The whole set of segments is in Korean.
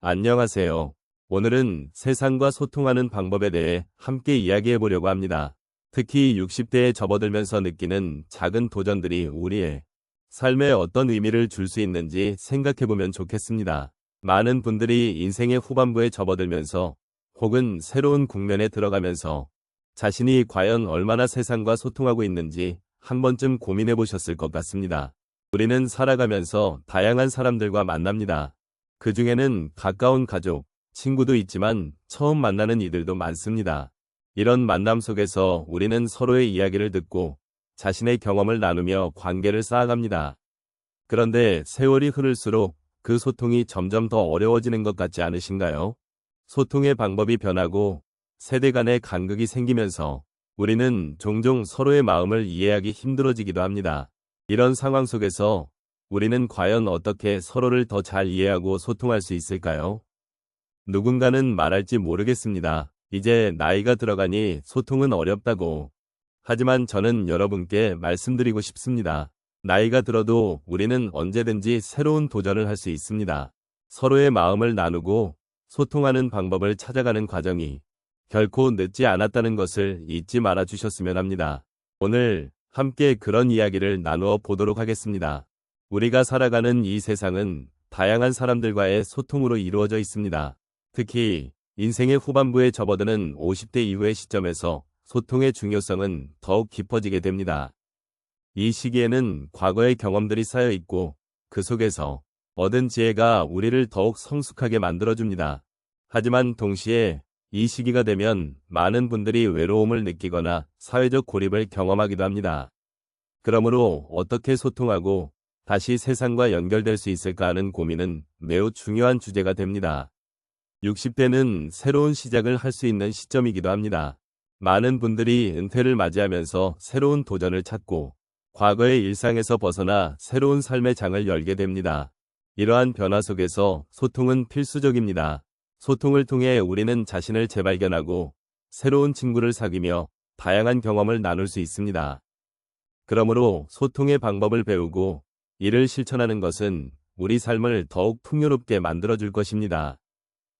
안녕하세요. 오늘은 세상과 소통하는 방법에 대해 함께 이야기해 보려고 합니다. 특히 60대에 접어들면서 느끼는 작은 도전들이 우리의 삶에 어떤 의미를 줄 수 있는지 생각해 보면 좋겠습니다. 많은 분들이 인생의 후반부에 접어들면서 혹은 새로운 국면에 들어가면서 자신이 과연 얼마나 세상과 소통하고 있는지 한 번쯤 고민해 보셨을 것 같습니다. 우리는 살아가면서 다양한 사람들과 만납니다. 그 중에는 가까운 가족, 친구도 있지만 처음 만나는 이들도 많습니다. 이런 만남 속에서 우리는 서로의 이야기를 듣고 자신의 경험을 나누며 관계를 쌓아갑니다. 그런데 세월이 흐를수록 그 소통이 점점 더 어려워지는 것 같지 않으신가요? 소통의 방법이 변하고 세대 간의 간극이 생기면서 우리는 종종 서로의 마음을 이해하기 힘들어지기도 합니다. 이런 상황 속에서 우리는 과연 어떻게 서로를 더 잘 이해하고 소통할 수 있을까요? 누군가는 말할지 모르겠습니다. 이제 나이가 들어가니 소통은 어렵다고. 하지만 저는 여러분께 말씀드리고 싶습니다. 나이가 들어도 우리는 언제든지 새로운 도전을 할 수 있습니다. 서로의 마음을 나누고 소통하는 방법을 찾아가는 과정이 결코 늦지 않았다는 것을 잊지 말아 주셨으면 합니다. 오늘 함께 그런 이야기를 나누어 보도록 하겠습니다. 우리가 살아가는 이 세상은 다양한 사람들과의 소통으로 이루어져 있습니다. 특히 인생의 후반부에 접어드는 50대 이후의 시점에서 소통의 중요성은 더욱 깊어지게 됩니다. 이 시기에는 과거의 경험들이 쌓여 있고 그 속에서 얻은 지혜가 우리를 더욱 성숙하게 만들어줍니다. 하지만 동시에 이 시기가 되면 많은 분들이 외로움을 느끼거나 사회적 고립을 경험하기도 합니다. 그러므로 어떻게 소통하고 다시 세상과 연결될 수 있을까 하는 고민은 매우 중요한 주제가 됩니다. 60대는 새로운 시작을 할 수 있는 시점이기도 합니다. 많은 분들이 은퇴를 맞이하면서 새로운 도전을 찾고 과거의 일상에서 벗어나 새로운 삶의 장을 열게 됩니다. 이러한 변화 속에서 소통은 필수적입니다. 소통을 통해 우리는 자신을 재발견하고 새로운 친구를 사귀며 다양한 경험을 나눌 수 있습니다. 그러므로 소통의 방법을 배우고 이를 실천하는 것은 우리 삶을 더욱 풍요롭게 만들어줄 것입니다.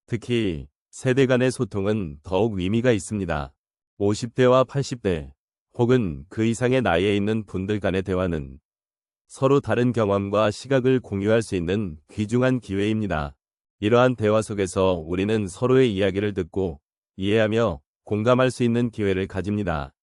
특히 세대 간의 소통은 더욱 의미가 있습니다. 50대와 80대 혹은 그 이상의 나이에 있는 분들 간의 대화는 서로 다른 경험과 시각을 공유할 수 있는 귀중한 기회입니다. 이러한 대화 속에서 우리는 서로의 이야기를 듣고 이해하며 공감할 수 있는 기회를 가집니다.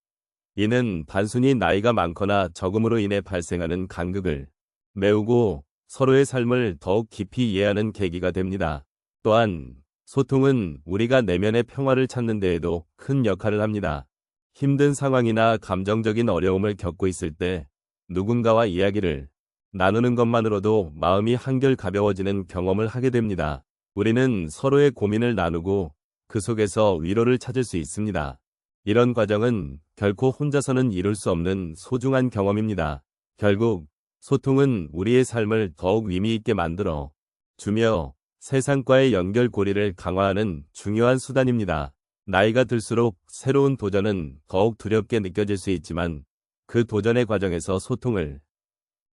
이는 단순히 나이가 많거나 적음으로 인해 발생하는 간극을 메우고 서로의 삶을 더욱 깊이 이해하는 계기가 됩니다. 또한 소통은 우리가 내면의 평화를 찾는 데에도 큰 역할을 합니다. 힘든 상황이나 감정적인 어려움을 겪고 있을 때 누군가와 이야기를 나누는 것만으로도 마음이 한결 가벼워지는 경험을 하게 됩니다. 우리는 서로의 고민을 나누고 그 속에서 위로를 찾을 수 있습니다. 이런 과정은 결코 혼자서는 이룰 수 없는 소중한 경험입니다. 결국 소통은 우리의 삶을 더욱 의미 있게 만들어 주며 세상과의 연결고리를 강화하는 중요한 수단입니다. 나이가 들수록 새로운 도전은 더욱 두렵게 느껴질 수 있지만 그 도전의 과정에서 소통을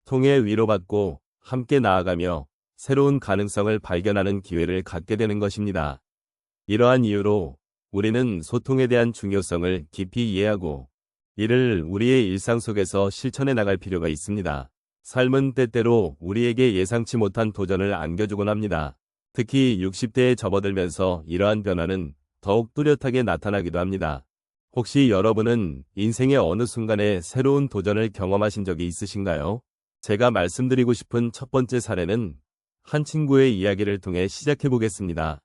통해 위로받고 함께 나아가며 새로운 가능성을 발견하는 기회를 갖게 되는 것입니다. 이러한 이유로 우리는 소통에 대한 중요성을 깊이 이해하고 이를 우리의 일상 속에서 실천해 나갈 필요가 있습니다. 삶은 때때로 우리에게 예상치 못한 도전을 안겨주곤 합니다. 특히 60대에 접어들면서 이러한 변화는 더욱 뚜렷하게 나타나기도 합니다. 혹시 여러분은 인생의 어느 순간에 새로운 도전을 경험하신 적이 있으신가요? 제가 말씀드리고 싶은 첫 번째 사례는 한 친구의 이야기를 통해 시작해 보겠습니다.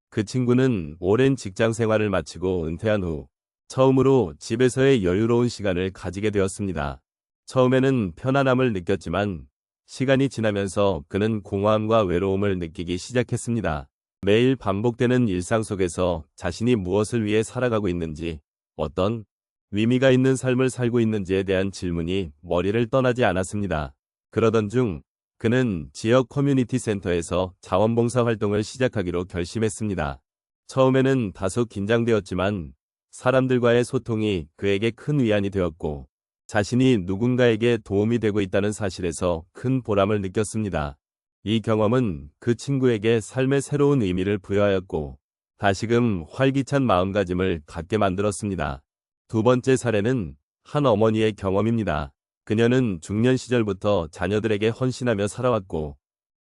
그 친구는 오랜 직장 생활을 마치고 은퇴한 후 처음으로 집에서의 여유로운 시간을 가지게 되었습니다. 처음에는 편안함을 느꼈지만 시간이 지나면서 그는 공허함과 외로움을 느끼기 시작했습니다. 매일 반복되는 일상 속에서 자신이 무엇을 위해 살아가고 있는지, 어떤 의미가 있는 삶을 살고 있는지에 대한 질문이 머리를 떠나지 않았습니다. 그러던 중 그는 지역 커뮤니티 센터에서 자원봉사 활동을 시작하기로 결심했습니다. 처음에는 다소 긴장되었지만 사람들과의 소통이 그에게 큰 위안이 되었고 자신이 누군가에게 도움이 되고 있다는 사실에서 큰 보람을 느꼈습니다. 이 경험은 그 친구에게 삶의 새로운 의미를 부여하였고, 다시금 활기찬 마음가짐을 갖게 만들었습니다. 두 번째 사례는 한 어머니의 경험입니다. 그녀는 중년 시절부터 자녀들에게 헌신하며 살아왔고,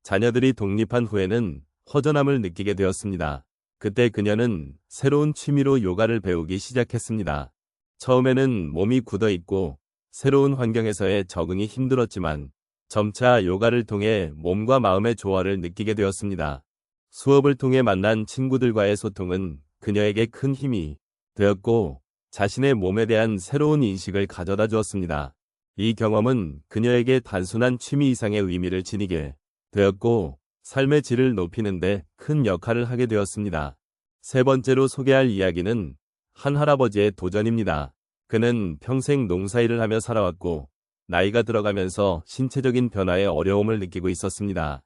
자녀들이 독립한 후에는 허전함을 느끼게 되었습니다. 그때 그녀는 새로운 취미로 요가를 배우기 시작했습니다. 처음에는 몸이 굳어 있고 새로운 환경에서의 적응이 힘들었지만 점차 요가를 통해 몸과 마음의 조화를 느끼게 되었습니다. 수업을 통해 만난 친구들과의 소통은 그녀에게 큰 힘이 되었고 자신의 몸에 대한 새로운 인식을 가져다 주었습니다. 이 경험은 그녀에게 단순한 취미 이상의 의미를 지니게 되었고 삶의 질을 높이는 데 큰 역할을 하게 되었습니다. 세 번째로 소개할 이야기는 한 할아버지의 도전입니다. 그는 평생 농사일을 하며 살아왔고 나이가 들어가면서 신체적인 변화에 어려움을 느끼고 있었습니다.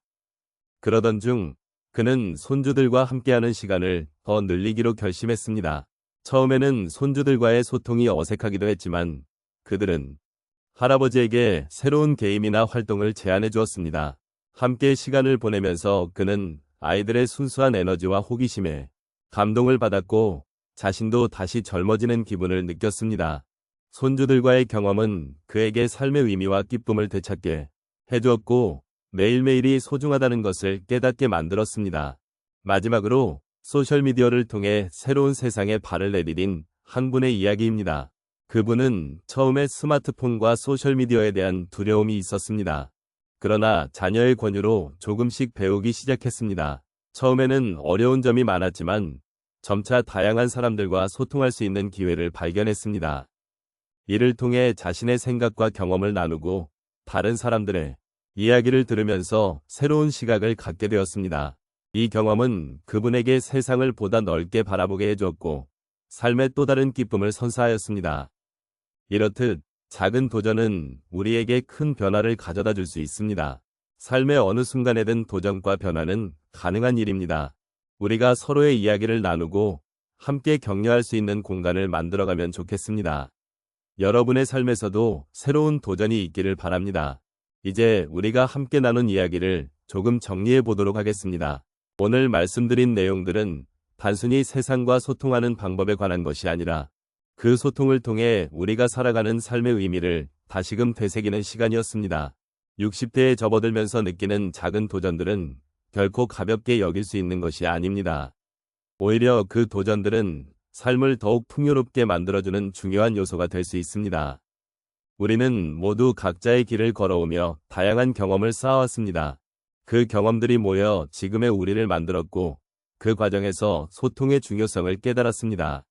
그러던 중 그는 손주들과 함께하는 시간을 더 늘리기로 결심했습니다. 처음에는 손주들과의 소통이 어색하기도 했지만 그들은 할아버지에게 새로운 게임이나 활동을 제안해 주었습니다. 함께 시간을 보내면서 그는 아이들의 순수한 에너지와 호기심에 감동을 받았고 자신도 다시 젊어지는 기분을 느꼈습니다. 손주들과의 경험은 그에게 삶의 의미와 기쁨을 되찾게 해주었고 매일매일이 소중하다는 것을 깨닫게 만들었습니다. 마지막으로 소셜미디어를 통해 새로운 세상에 발을 내디딘 한 분의 이야기입니다. 그분은 처음에 스마트폰과 소셜미디어에 대한 두려움이 있었습니다. 그러나 자녀의 권유로 조금씩 배우기 시작했습니다. 처음에는 어려운 점이 많았지만 점차 다양한 사람들과 소통할 수 있는 기회를 발견했습니다. 이를 통해 자신의 생각과 경험을 나누고 다른 사람들의 이야기를 들으면서 새로운 시각을 갖게 되었습니다. 이 경험은 그분에게 세상을 보다 넓게 바라보게 해주었고 삶의 또 다른 기쁨을 선사하였습니다. 이렇듯 작은 도전은 우리에게 큰 변화를 가져다 줄 수 있습니다. 삶의 어느 순간에든 도전과 변화는 가능한 일입니다. 우리가 서로의 이야기를 나누고 함께 격려할 수 있는 공간을 만들어가면 좋겠습니다. 여러분의 삶에서도 새로운 도전이 있기를 바랍니다. 이제 우리가 함께 나눈 이야기를 조금 정리해 보도록 하겠습니다. 오늘 말씀드린 내용들은 단순히 세상과 소통하는 방법에 관한 것이 아니라 그 소통을 통해 우리가 살아가는 삶의 의미를 다시금 되새기는 시간이었습니다. 60대에 접어들면서 느끼는 작은 도전들은 결코 가볍게 여길 수 있는 것이 아닙니다. 오히려 그 도전들은 삶을 더욱 풍요롭게 만들어주는 중요한 요소가 될 수 있습니다. 우리는 모두 각자의 길을 걸어오며 다양한 경험을 쌓아왔습니다. 그 경험들이 모여 지금의 우리를 만들었고 그 과정에서 소통의 중요성을 깨달았습니다.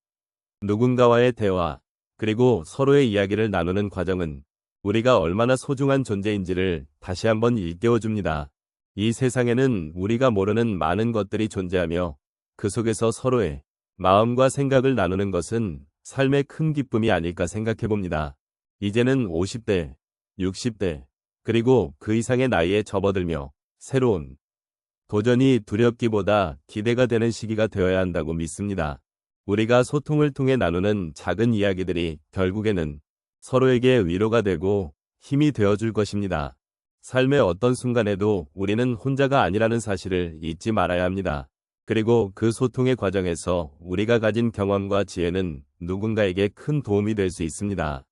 누군가와의 대화, 그리고 서로의 이야기를 나누는 과정은 우리가 얼마나 소중한 존재인지를 다시 한번 일깨워줍니다. 이 세상에는 우리가 모르는 많은 것들이 존재하며 그 속에서 서로의 마음과 생각을 나누는 것은 삶의 큰 기쁨이 아닐까 생각해봅니다. 이제는 50대, 60대, 그리고 그 이상의 나이에 접어들며 새로운 도전이 두렵기보다 기대가 되는 시기가 되어야 한다고 믿습니다. 우리가 소통을 통해 나누는 작은 이야기들이 결국에는 서로에게 위로가 되고 힘이 되어줄 것입니다. 삶의 어떤 순간에도 우리는 혼자가 아니라는 사실을 잊지 말아야 합니다. 그리고 그 소통의 과정에서 우리가 가진 경험과 지혜는 누군가에게 큰 도움이 될 수 있습니다.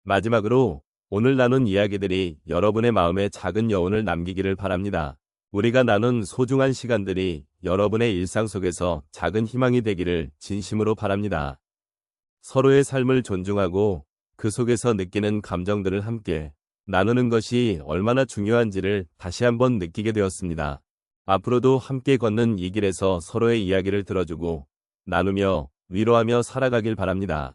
마지막으로 오늘 나눈 이야기들이 여러분의 마음에 작은 여운을 남기기를 바랍니다. 우리가 나눈 소중한 시간들이 여러분의 일상 속에서 작은 희망이 되기를 진심으로 바랍니다. 서로의 삶을 존중하고 그 속에서 느끼는 감정들을 함께 나누는 것이 얼마나 중요한지를 다시 한번 느끼게 되었습니다. 앞으로도 함께 걷는 이 길에서 서로의 이야기를 들어주고 나누며 위로하며 살아가길 바랍니다.